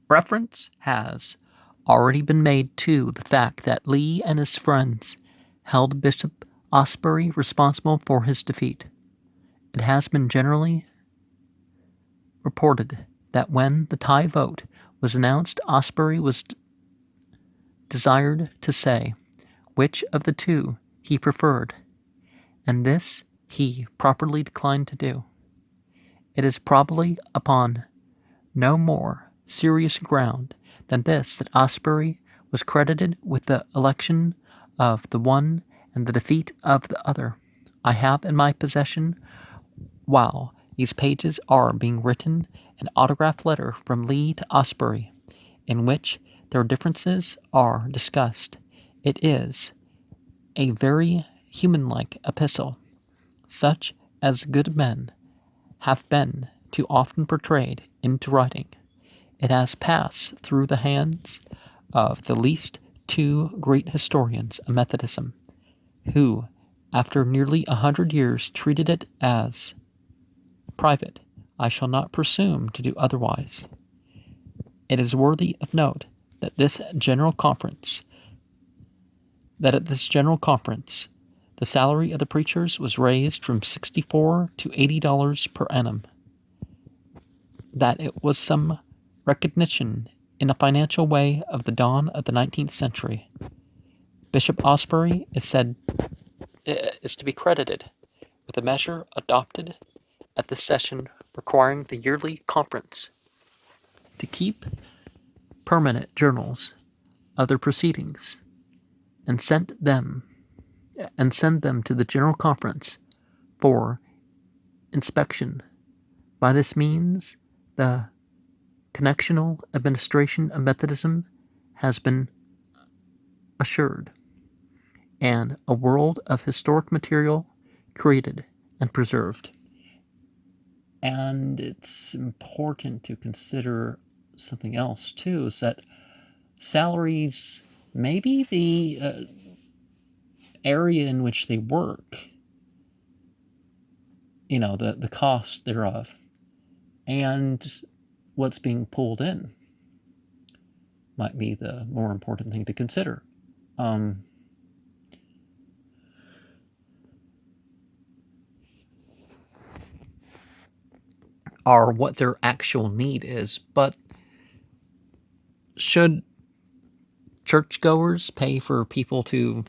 Reference has already been made to the fact that Lee and his friends held Bishop Asbury responsible for his defeat. It has been generally reported that when the tie vote was announced, Asbury was desired to say which of the two he preferred, and this he properly declined to do. It is probably upon no more serious ground than this that Asbury was credited with the election of the one and the defeat of the other. I have in my possession, while these pages are being written, an autograph letter from Lee to Asbury, in which their differences are discussed. It is a very human-like epistle, such as good men have been too often portrayed into writing. It has passed through the hands of the least two great historians of Methodism, who, after nearly 100 years, treated it as private. I shall not presume to do otherwise. It is worthy of note that at this general conference, the salary of the preachers was raised from $64 to $80 per annum. That it was some recognition in a financial way of the dawn of the 19th century. Bishop Asbury is to be credited with a measure adopted at this session requiring the yearly conference to keep permanent journals of their proceedings and send them to the General Conference for inspection. By this means, the connectional administration of Methodism has been assured, and a world of historic material created and preserved. And it's important to consider something else, too, is that salaries, maybe the area in which they work, the cost thereof, and what's being pulled in might be the more important thing to consider. Are what their actual need is, but should churchgoers pay for people to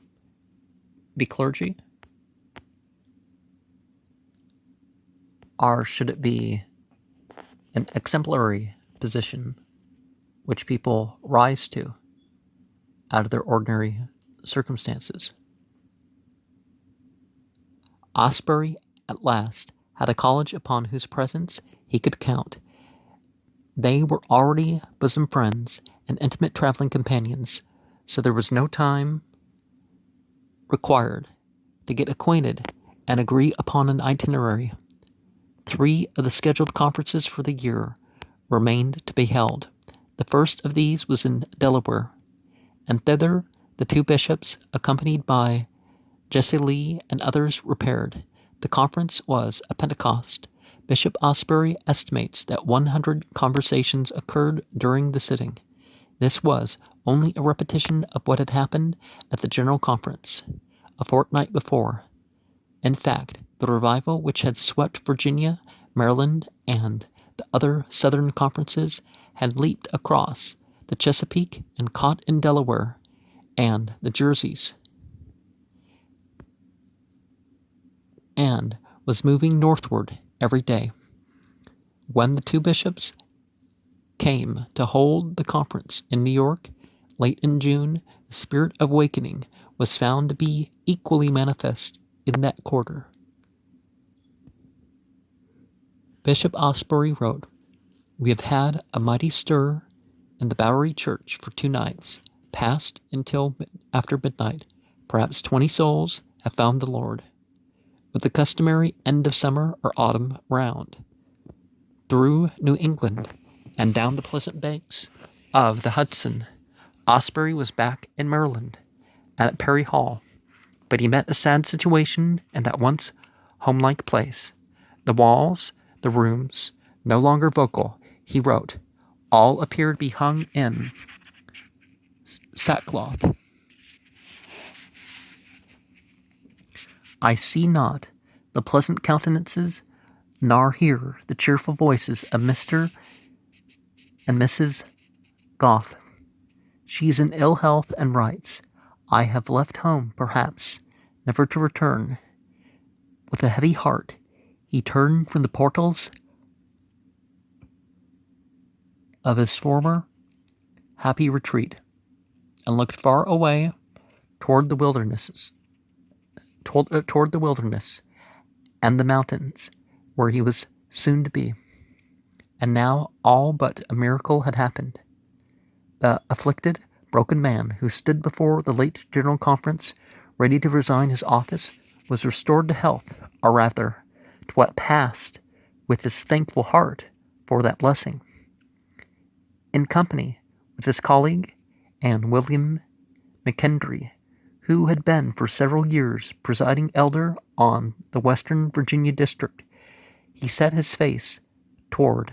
be clergy? Or should it be an exemplary position which people rise to out of their ordinary circumstances? Asbury, at last, had a college upon whose presence he could count. They were already bosom friends and intimate traveling companions, so there was no time required to get acquainted and agree upon an itinerary. 3 of the scheduled conferences for the year remained to be held. The first of these was in Delaware, and thither the 2 bishops, accompanied by Jesse Lee and others, repaired. The conference was at Pentecost. Bishop Asbury estimates that 100 conversations occurred during the sitting. This was only a repetition of what had happened at the General Conference a fortnight before. In fact, the revival which had swept Virginia, Maryland, and the other Southern conferences had leaped across the Chesapeake and caught in Delaware and the Jerseys, and was moving northward every day. When the 2 bishops came to hold the conference in New York late in June, the spirit of awakening was found to be equally manifest in that quarter. Bishop Asbury wrote, "We have had a mighty stir in the Bowery Church for 2 nights, past until after midnight. Perhaps 20 souls have found the Lord." With the customary end of summer or autumn round through New England and down the pleasant banks of the Hudson, Asbury was back in Maryland and at Perry Hall, but he met a sad situation in that once homelike place. The walls, the rooms, no longer vocal, he wrote, all appeared to be hung in sackcloth. I see not the pleasant countenances, nor hear the cheerful voices of Mr. and Mrs. Goth. She is in ill health and writes, I have left home, perhaps, never to return. With a heavy heart, he turned from the portals of his former happy retreat, and looked far away toward the wilderness and the mountains, where he was soon to be. And now all but a miracle had happened. The afflicted, broken man who stood before the late General Conference, ready to resign his office, was restored to health, or rather, to what passed with his thankful heart for that blessing. In company with his colleague and William McKendry, who had been for several years presiding elder on the Western Virginia district, he set his face toward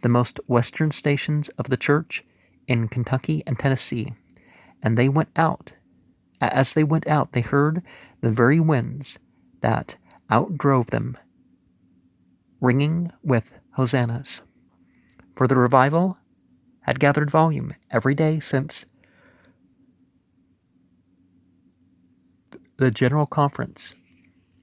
the most western stations of the church in Kentucky and Tennessee, and they went out. As they went out, they heard the very winds that outdrove them ringing with hosannas. For the revival had gathered volume every day since the General Conference,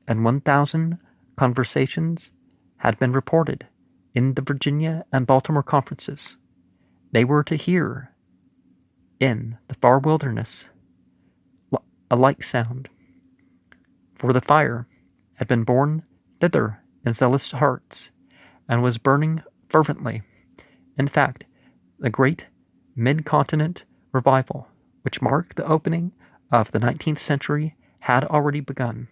and 1,000 conversations had been reported in the Virginia and Baltimore conferences. They were to hear in the far wilderness a like sound, for the fire had been borne thither in zealous hearts, and was burning fervently. In fact, the great mid-continent revival, which marked the opening of the 19th century, had already begun.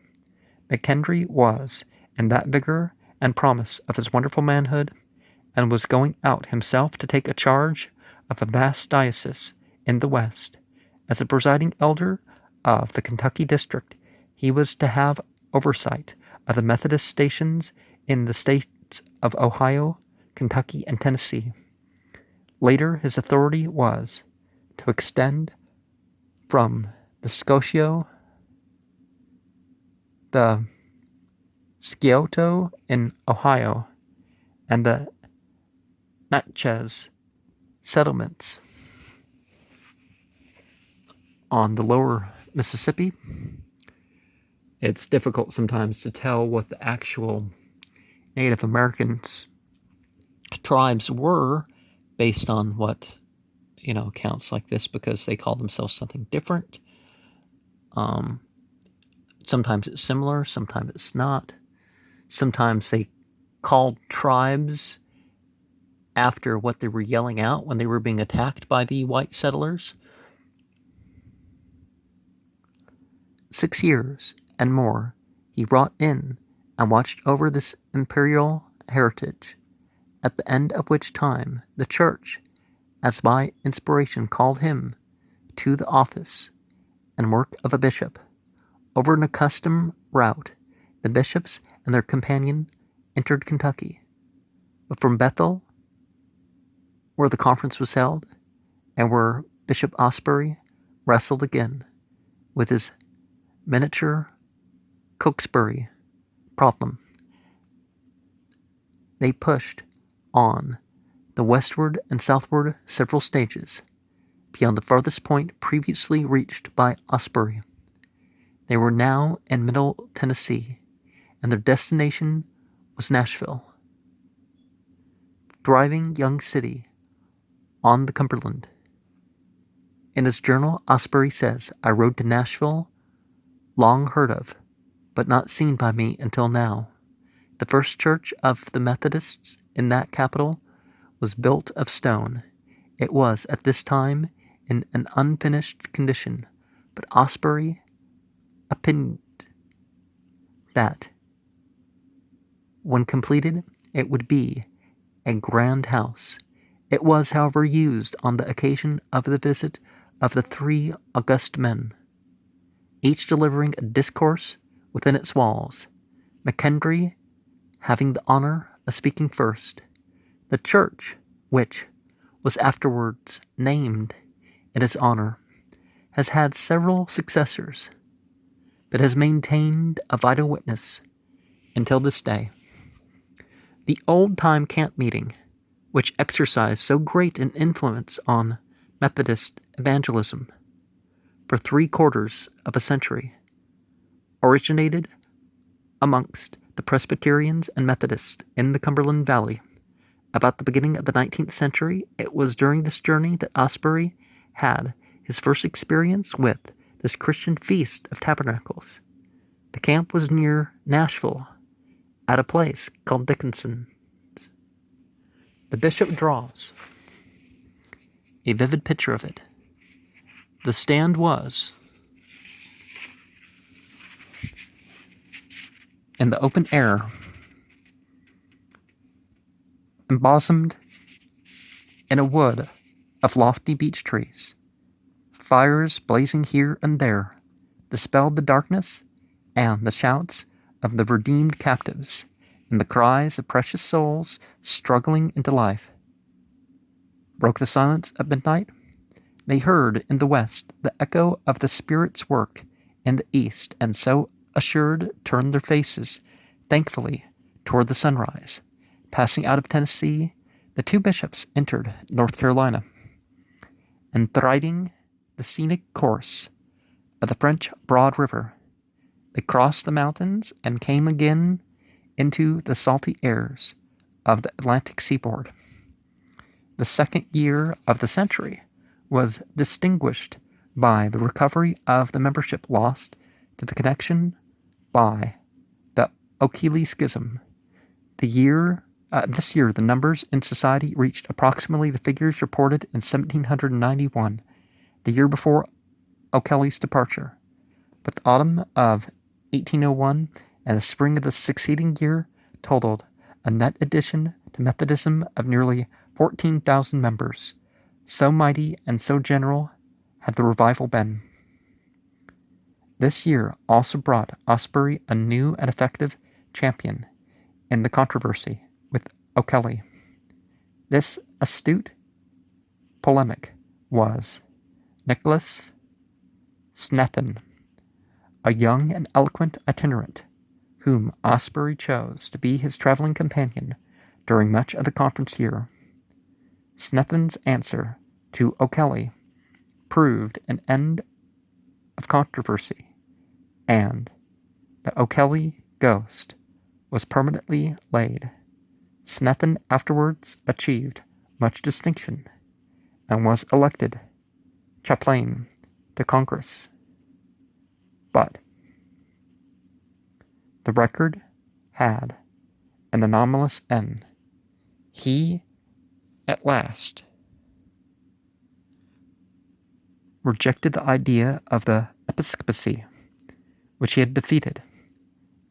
McKendry was in that vigor and promise of his wonderful manhood, and was going out himself to take a charge of a vast diocese in the West. As the presiding elder of the Kentucky district, he was to have oversight of the Methodist stations in the states of Ohio, Kentucky, and Tennessee. Later, his authority was to extend from the Scioto in Ohio, and the Natchez settlements on the lower Mississippi. It's difficult sometimes to tell what the actual Native Americans tribes were based on what, accounts like this, because they call themselves something different. Sometimes it's similar, sometimes it's not. Sometimes they called tribes after what they were yelling out when they were being attacked by the white settlers. 6 years and more he brought in and watched over this imperial heritage, at the end of which time the church, as by inspiration, called him to the office and work of a bishop. Over an accustomed route, the bishops and their companion entered Kentucky, but from Bethel, where the conference was held, and where Bishop Asbury wrestled again with his miniature Cokesbury problem, they pushed on the westward and southward several stages, beyond the farthest point previously reached by Asbury. They were now in Middle Tennessee, and their destination was Nashville, thriving young city on the Cumberland. In his journal, Asbury says, I rode to Nashville, long heard of, but not seen by me until now. The first church of the Methodists in that capital was built of stone. It was at this time in an unfinished condition, but Asbury opined that when completed it would be a grand house. It was, however, used on the occasion of the visit of the 3 august men, each delivering a discourse within its walls, McKendry having the honor of speaking first. The church, which was afterwards named in his honor, has had several successors, but has maintained a vital witness until this day. The old-time camp meeting, which exercised so great an influence on Methodist evangelism for 3/4 of a century, originated amongst the Presbyterians and Methodists in the Cumberland Valley. About the beginning of the 19th century, it was during this journey that Asbury had his first experience with this Christian Feast of Tabernacles. The camp was near Nashville, at a place called Dickinson's. The bishop draws a vivid picture of it. The stand was in the open air, embosomed in a wood of lofty beech trees. Fires blazing here and there dispelled the darkness, and the shouts of the redeemed captives and the cries of precious souls struggling into life broke the silence of midnight. They heard in the west the echo of the Spirit's work in the east, and so assured turned their faces thankfully toward the sunrise. Passing out of Tennessee, the two bishops entered North Carolina, and thriding the scenic course of the French Broad River, they crossed the mountains and came again into the salty airs of the Atlantic seaboard. The second year of the century was distinguished by the recovery of the membership lost to the connection by the O'Kelly Schism. This year, the numbers in society reached approximately the figures reported in 1791, the year before O'Kelly's departure. But the autumn of 1801 and the spring of the succeeding year totaled a net addition to Methodism of nearly 14,000 members. So mighty and so general had the revival been. This year also brought Asbury a new and effective champion in the controversy with O'Kelly. This astute polemic was Nicholas Snethan, a young and eloquent itinerant, whom Asbury chose to be his traveling companion during much of the conference year. Snethan's answer to O'Kelly proved an end of controversy, and the O'Kelly ghost was permanently laid. Snethan afterwards achieved much distinction and was elected chaplain to Congress. But the record had an anomalous end. He, at last, rejected the idea of the episcopacy, which he had defeated,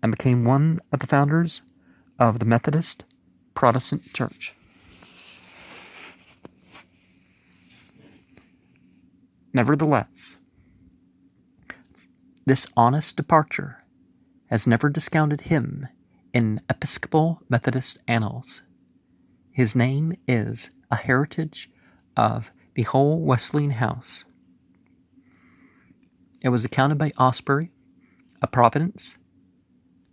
and became one of the founders of the Methodist Protestant Church. Nevertheless, this honest departure has never discounted him in Episcopal Methodist annals. His name is a heritage of the whole Wesleyan house. It was accounted by Asbury a providence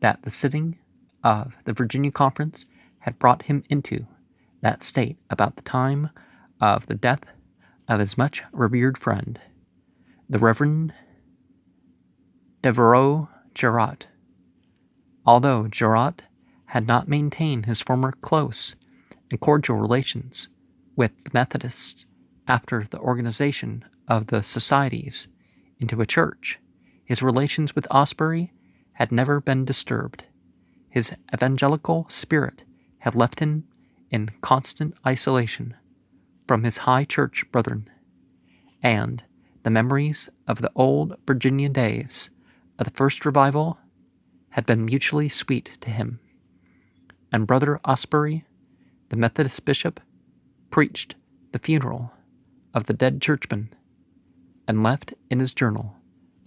that the sitting of the Virginia Conference had brought him into that state about the time of the death of his much revered friend, the Reverend Devereux Jarrett. Although Jarrett had not maintained his former close and cordial relations with the Methodists after the organization of the societies into a church, his relations with Asbury had never been disturbed. His evangelical spirit had left him in constant isolation from his high church brethren, and the memories of the old Virginia days of the first revival had been mutually sweet to him. And Brother Asbury, the Methodist bishop, preached the funeral of the dead churchman and left in his journal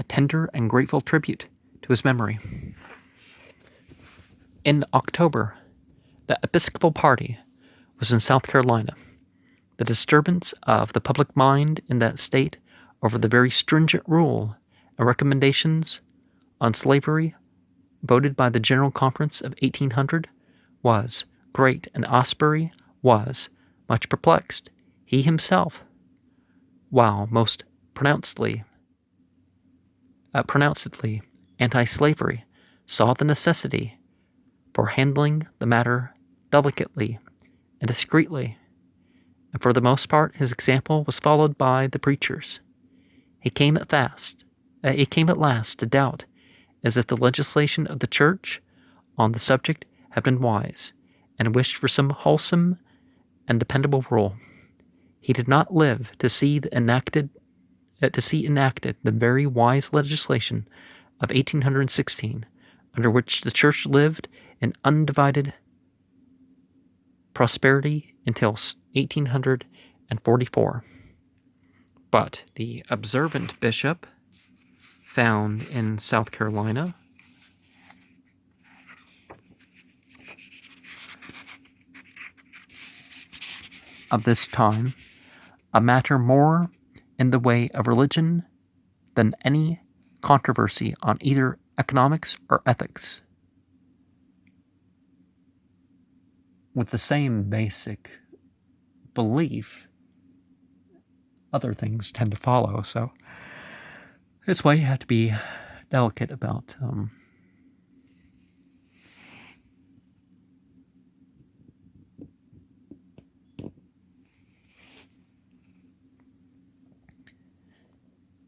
a tender and grateful tribute to his memory. In October, the Episcopal party was in South Carolina. the disturbance of the public mind in that state over the very stringent rule and recommendations on slavery voted by the General Conference of 1800 was great, and Asbury was much perplexed. He himself, while most pronouncedly anti-slavery, saw the necessity for handling the matter delicately and discreetly, and for the most part his example was followed by the preachers. He came at last to doubt as if the legislation of the church on the subject had been wise, and wished for some wholesome and dependable rule. He did not live to see enacted the very wise legislation of 1816, under which the church lived in undivided prosperity until 1844. But the observant bishop found in South Carolina of this time a matter more in the way of religion than any controversy on either economics or ethics, with the same basic belief. Other things tend to follow, so that's why you have to be delicate about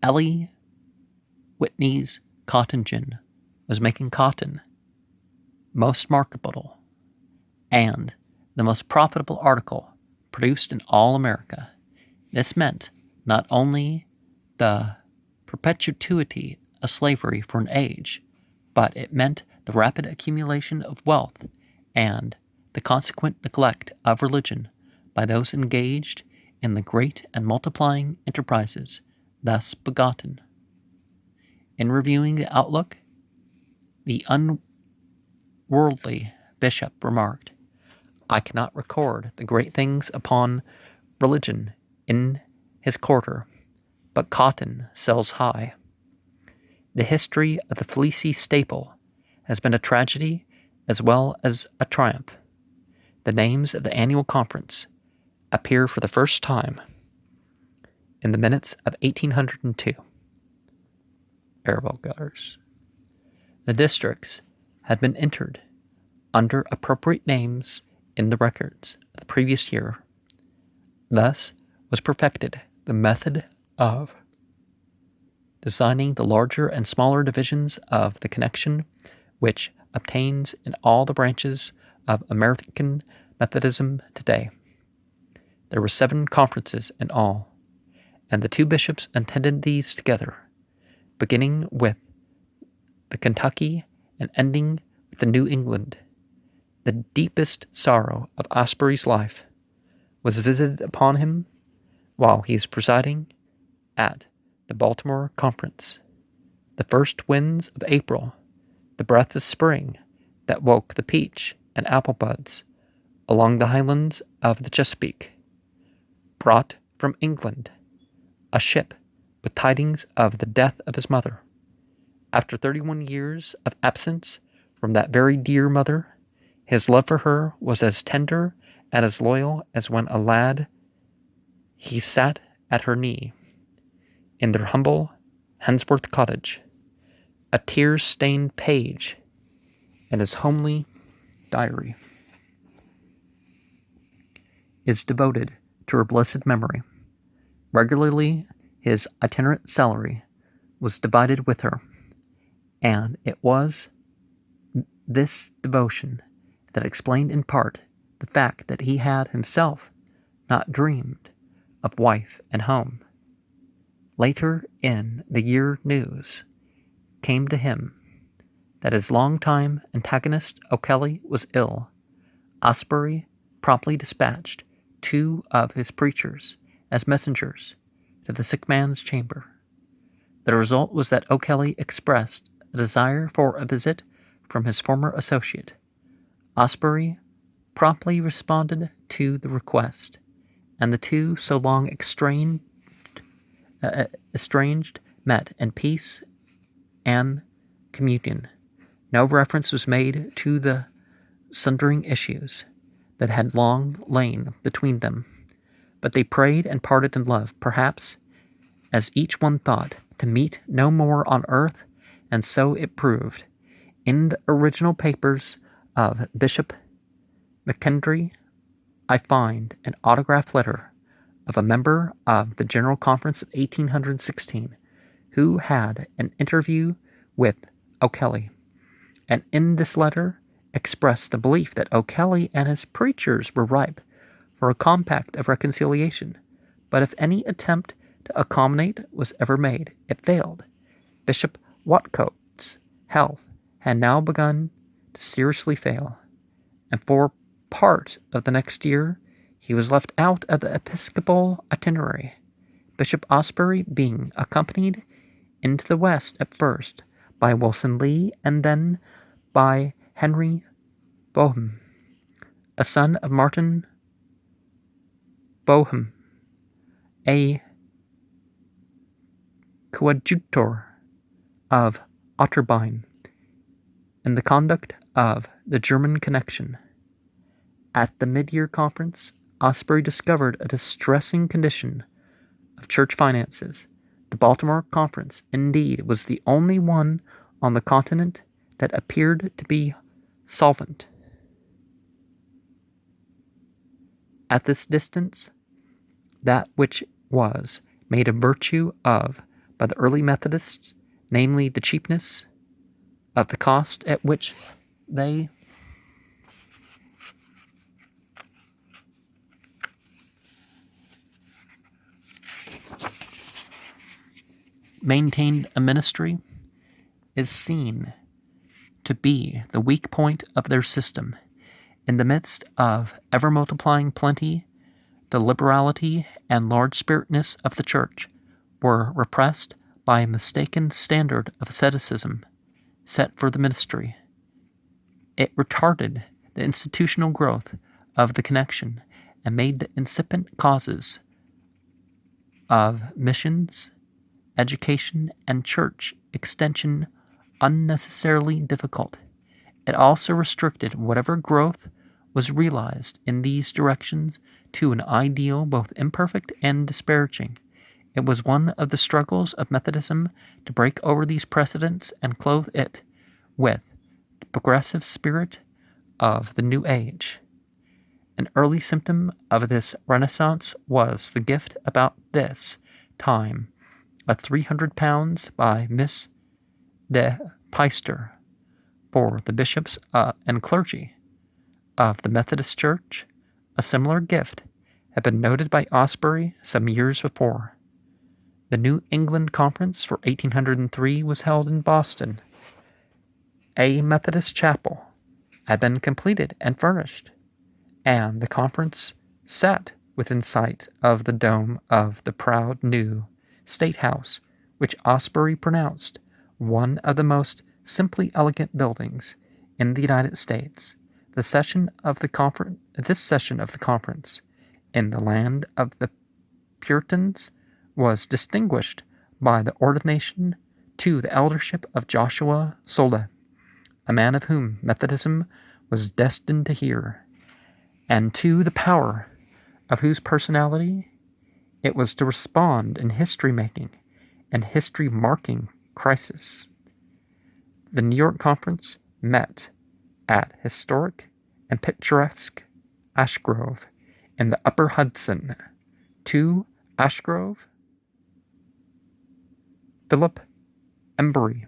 Ellie Whitney's cotton gin was making cotton most marketable and the most profitable article produced in all America. This meant not only the perpetuity of slavery for an age, but it meant the rapid accumulation of wealth and the consequent neglect of religion by those engaged in the great and multiplying enterprises thus begotten. In reviewing the outlook, the unworldly bishop remarked, "I cannot record the great things upon religion in his quarter, but cotton sells high. The history of the fleecy staple has been a tragedy as well as a triumph. The names of the annual conference appear for the first time in the minutes of 1802. Arable gutters. The districts had been entered under appropriate names in the records of the previous year. Thus was perfected the method of designing the larger and smaller divisions of the connection which obtains in all the branches of American Methodism today. There were 7 conferences in all, and the 2 bishops attended these together, beginning with the Kentucky and ending with the New England. The deepest sorrow of Asbury's life was visited upon him while he is presiding at the Baltimore Conference. The first winds of April, the breath of spring that woke the peach and apple buds along the highlands of the Chesapeake, brought from England a ship with tidings of the death of his mother. After 31 years of absence from that very dear mother, his love for her was as tender and as loyal as when a lad he sat at her knee in their humble Hensworth cottage, a tear-stained page in his homely diary is devoted to her blessed memory. Regularly, his itinerant salary was divided with her, and it was this devotion that explained in part the fact that he had himself not dreamed of wife and home. Later in the year news came to him that his longtime antagonist O'Kelly was ill. Asbury promptly dispatched 2 of his preachers as messengers to the sick man's chamber. The result was that O'Kelly expressed a desire for a visit from his former associate. Asbury promptly responded to the request, and the two so long estranged met in peace and communion. No reference was made to the sundering issues that had long lain between them, but they prayed and parted in love, perhaps, as each one thought, to meet no more on earth, and so it proved. In the original papers of Bishop McKendry, I find an autograph letter of a member of the General Conference of 1816 who had an interview with O'Kelly, and in this letter expressed the belief that O'Kelly and his preachers were ripe for a compact of reconciliation, but if any attempt to accommodate was ever made, it failed. Bishop Watcote's health had now begun to seriously fail, and for part of the next year he was left out of the episcopal itinerary, Bishop Asbury being accompanied into the West at first by Wilson Lee and then by Henry Boham, a son of Martin Boham, a coadjutor of Otterbein, in the conduct of the German connection. At the mid-year conference, Asbury discovered a distressing condition of church finances. The Baltimore Conference, indeed, was the only one on the continent that appeared to be solvent. At this distance, that which was made a virtue of by the early Methodists, namely the cheapness of the cost at which they maintained a ministry, is seen to be the weak point of their system. In the midst of ever-multiplying plenty, the liberality and large-spiritedness of the church were repressed by a mistaken standard of asceticism set for the ministry. It retarded the institutional growth of the connection and made the incipient causes of missions, education, and church extension unnecessarily difficult. It also restricted whatever growth was realized in these directions to an ideal both imperfect and disparaging. It was one of the struggles of Methodism to break over these precedents and clothe it with the progressive spirit of the New Age. An early symptom of this Renaissance was the gift about this time of £300 by Miss de Peyster for the bishops and clergy of the Methodist Church. A similar gift had been noted by Asbury some years before. The New England Conference for 1803 was held in Boston. A Methodist chapel had been completed and furnished, and the conference sat within sight of the dome of the proud new State House, which Asbury pronounced one of the most simply elegant buildings in the United States. This session of the conference in the land of the Puritans was distinguished by the ordination to the eldership of Joshua Soule, a man of whom Methodism was destined to hear, and to the power of whose personality it was to respond in history-making and history-marking crisis. The New York Conference met at historic and picturesque Ashgrove in the Upper Hudson. To Ashgrove, Philip Embury,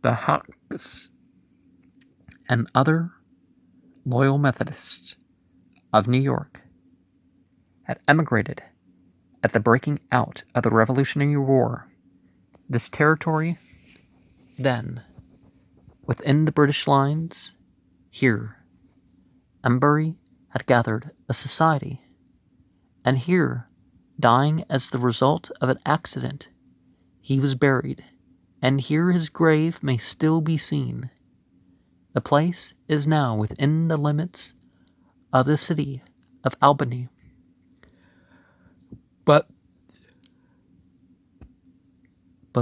the Hawks, and other loyal Methodists of New York had emigrated at the breaking out of the Revolutionary War. This territory, then, within the British lines, here, Embury had gathered a society, and here, dying as the result of an accident, he was buried and here his grave may still be seen. The place is now within the limits of the city of Albany. But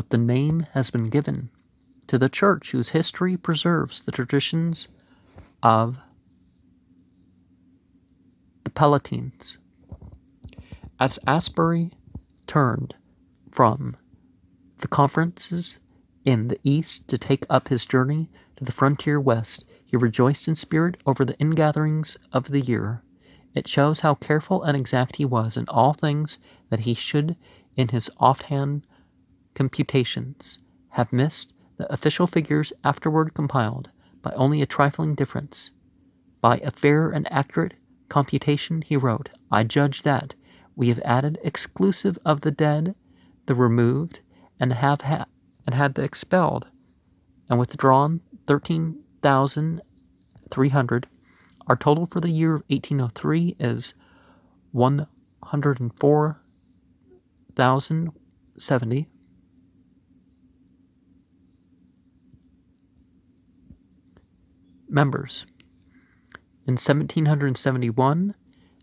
the name has been given to the church whose history preserves the traditions of the Palatines. As Asbury turned from the conferences in the east to take up his journey to the frontier west, he rejoiced in spirit over the ingatherings of the year. It shows how careful and exact he was in all things that he should, in his offhand computations, have missed the official figures afterward compiled by only a trifling difference. By a fair and accurate computation, he wrote, I judge that we have added, exclusive of the dead, the removed, and had the expelled, and withdrawn 13,300. Our total for the year of 1803 is 104,070. Members. In 1771,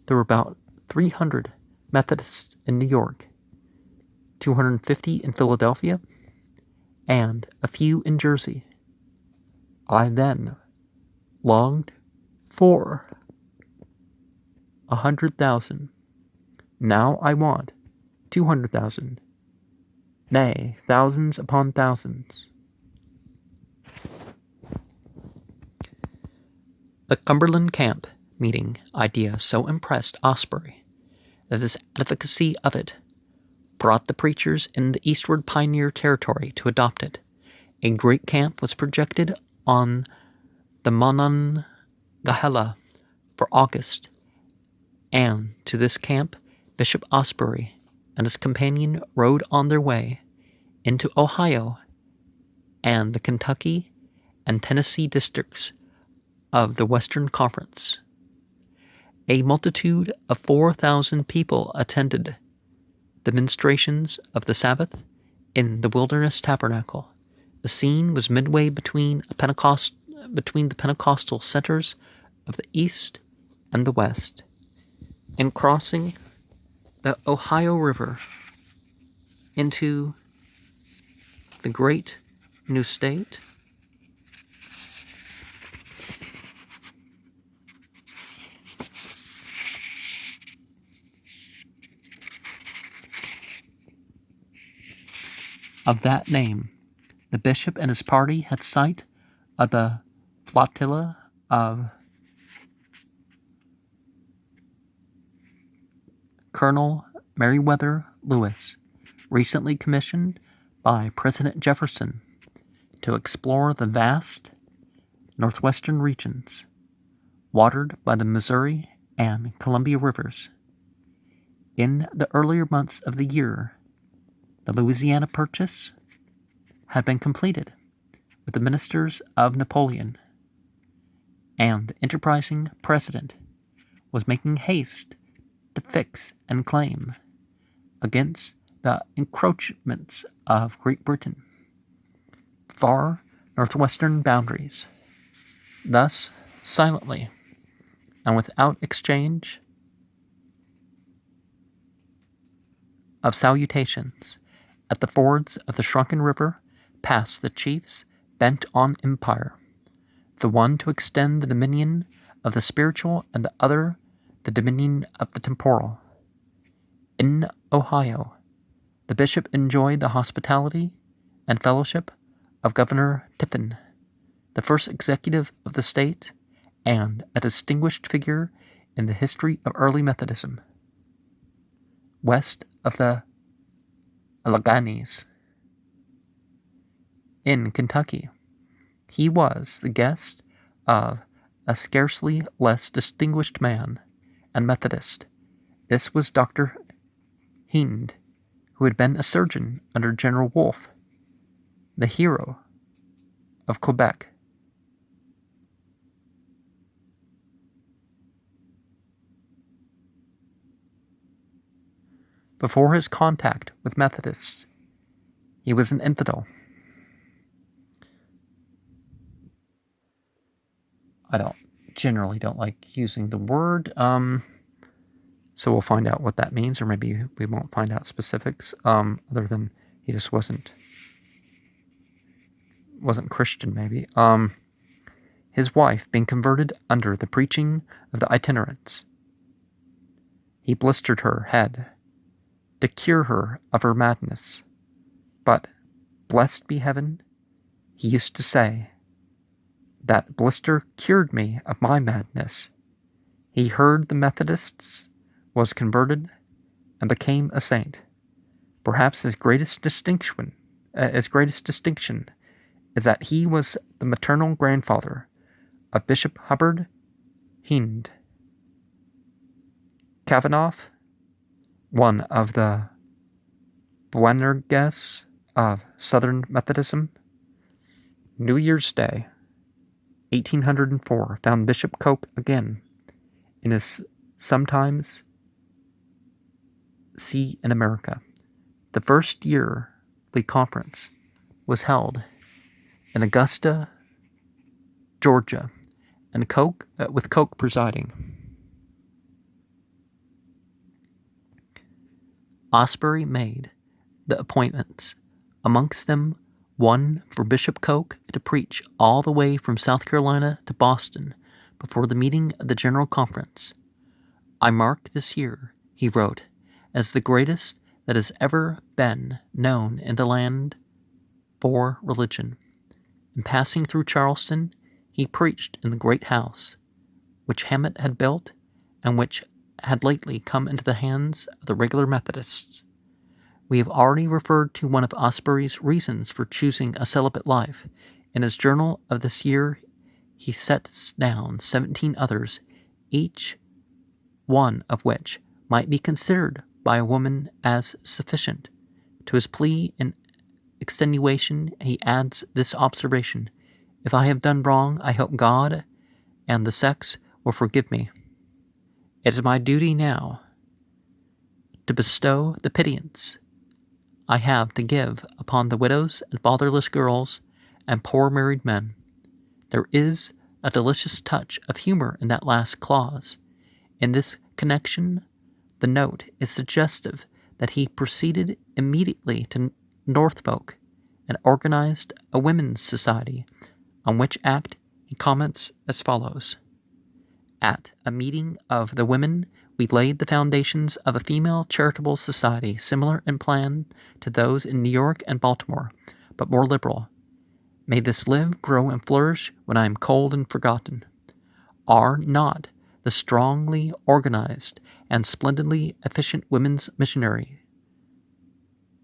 there were about 300 Methodists in New York, 250 in Philadelphia, and a few in Jersey. I then longed for 100,000. Now I want 200,000. Nay, thousands upon thousands. The Cumberland Camp meeting idea so impressed Asbury that his advocacy of it brought the preachers in the eastward pioneer territory to adopt it. A great camp was projected on the Monongahela for August, and to this camp Bishop Asbury and his companion rode on their way into Ohio and the Kentucky and Tennessee districts of the Western Conference. A multitude of 4,000 people attended the ministrations of the Sabbath in the Wilderness Tabernacle. The scene was midway between the Pentecostal centers of the East and the West. In crossing the Ohio River into the great new state, of that name, the bishop and his party had sight of the flotilla of Colonel Meriwether Lewis, recently commissioned by President Jefferson to explore the vast northwestern regions, watered by the Missouri and Columbia rivers. In the earlier months of the year, the Louisiana Purchase had been completed with the ministers of Napoleon, and the enterprising president was making haste to fix and claim against the encroachments of Great Britain far northwestern boundaries. Thus, silently and without exchange of salutations, at the fords of the shrunken river passed the chiefs bent on empire, the one to extend the dominion of the spiritual and the other the dominion of the temporal. In Ohio, the bishop enjoyed the hospitality and fellowship of Governor Tiffin, the first executive of the state and a distinguished figure in the history of early Methodism. West of the Alleghanies, in Kentucky, he was the guest of a scarcely less distinguished man and Methodist. This was Dr. Hind, who had been a surgeon under General Wolfe, the hero of Quebec. Before his contact with Methodists, he was an infidel. I generally don't like using the word. So we'll find out what that means, or maybe we won't find out specifics, other than he just wasn't Christian, maybe. His wife being converted under the preaching of the itinerants. He blistered her head to cure her of her madness. But, blessed be heaven, he used to say, that blister cured me of my madness. He heard the Methodists, was converted, and became a saint. Perhaps his greatest distinction is that he was the maternal grandfather of Bishop Hubbard Hind Kavanaugh, one of the Boanerges of Southern Methodism. New Year's Day, 1804, found Bishop Coke again in his sometimes see in America. The first yearly conference was held in Augusta, Georgia, and with Coke presiding. Asbury made the appointments, amongst them one for Bishop Coke to preach all the way from South Carolina to Boston before the meeting of the General Conference. I mark this year, he wrote, as the greatest that has ever been known in the land for religion. In passing through Charleston, he preached in the great house, which Hammett had built, and which had lately come into the hands of the regular Methodists. We have already referred to one of Asbury's reasons for choosing a celibate life. In his journal of this year, he sets down 17 others, each one of which might be considered by a woman as sufficient. To his plea in extenuation, he adds this observation: if I have done wrong, I hope God and the sex will forgive me. It is my duty now to bestow the pittance I have to give upon the widows and fatherless girls and poor married men. There is a delicious touch of humor in that last clause. In this connection, the note is suggestive that he proceeded immediately to Norfolk and organized a women's society, on which act he comments as follows: at a meeting of the women, we laid the foundations of a female charitable society similar in plan to those in New York and Baltimore, but more liberal. May this live, grow, and flourish when I am cold and forgotten. Are not the strongly organized and splendidly efficient women's missionary